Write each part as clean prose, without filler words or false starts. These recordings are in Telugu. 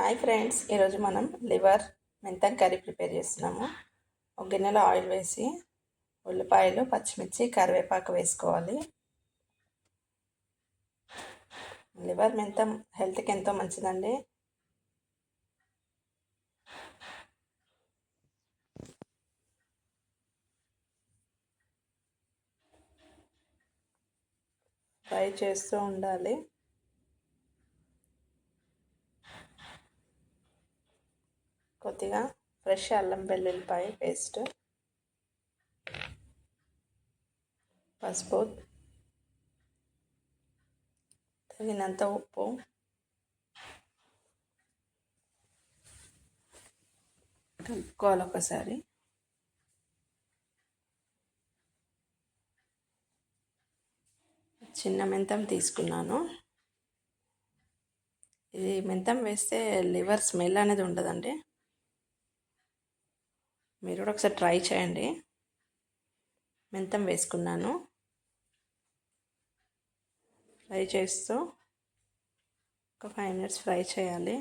హాయ్ ఫ్రెండ్స్, ఈరోజు మనం లివర్ మెంతం కర్రీ ప్రిపేర్ చేస్తున్నాము. ఒక గిన్నెలో ఆయిల్ వేసి ఉల్లిపాయలు, పచ్చిమిర్చి, కరివేపాకు వేసుకోవాలి. లివర్ మెంతం హెల్త్కి ఎంతో మంచిదండి. ఫ్రై చేస్తూ ఉండాలి. కొద్దిగా ఫ్రెష్ అల్లం వెల్లుల్లిపాయ పేస్ట్, పసుపు, తగినంత ఉప్పు, కలుపుకోవాలి ఒకసారి. చిన్న మెంతం తీసుకున్నాను. ఇది మెంతం వేస్తే లివర్ స్మెల్ అనేది ఉండదండి. మీరు కూడా ఒకసారి ట్రై చేయండి. మెంతం వేసుకున్నాను. ఫ్రై చేస్తూ ఒక 5 minutes ఫ్రై చేయాలి.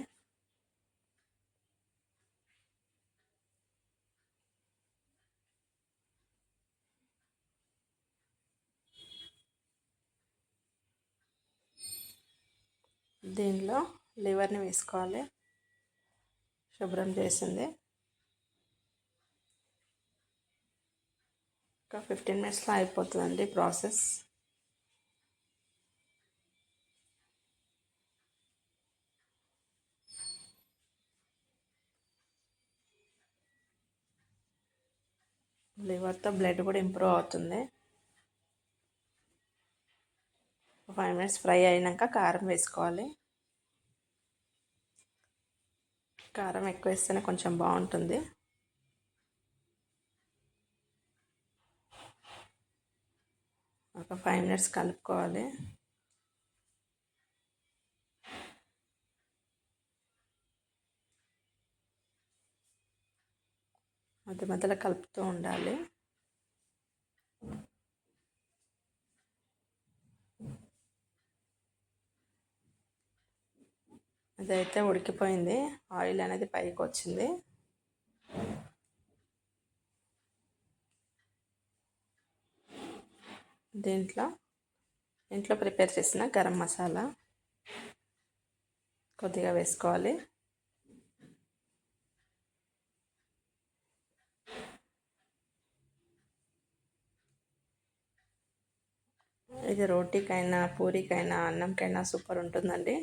దీనిలో లివర్ని వేసుకోవాలి. శుభ్రం చేసింది. ఒక 15 minutesలో అయిపోతుందండి ప్రాసెస్. లివర్తో బ్లడ్ కూడా ఇంప్రూవ్ అవుతుంది. 5 minutes ఫ్రై అయినాక కారం వేసుకోవాలి. కారం ఎక్కువ వేస్తేనే కొంచెం బాగుంటుంది. ఒక 5 minutes కలుపుకోవాలి. మధ్య మధ్యలో కలుపుతూ ఉండాలి. అదైతే ఉడికిపోయింది. ఆయిల్ అనేది పైకి వచ్చింది. దీంట్లో ఇంట్లో ప్రిపేర్ చేసిన గరం మసాలా కొద్దిగా వేసుకోవాలి. ఇది రోటీకైనా, పూరీకైనా, అన్నంకైనా సూపర్ ఉంటుందండి.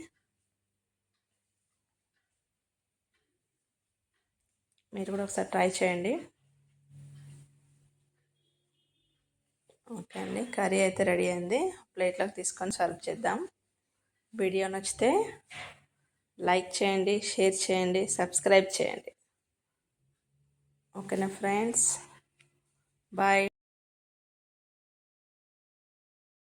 మీరు కూడా ఒకసారి ట్రై చేయండి. ఓకే అండి, కర్రీ అయితే రెడీ అయింది. ప్లేట్లోకి తీసుకొని సర్వ్ చేద్దాం. వీడియో నచ్చితే లైక్ చేయండి, షేర్ చేయండి, సబ్స్క్రైబ్ చేయండి. ఓకేనా ఫ్రెండ్స్, బాయ్.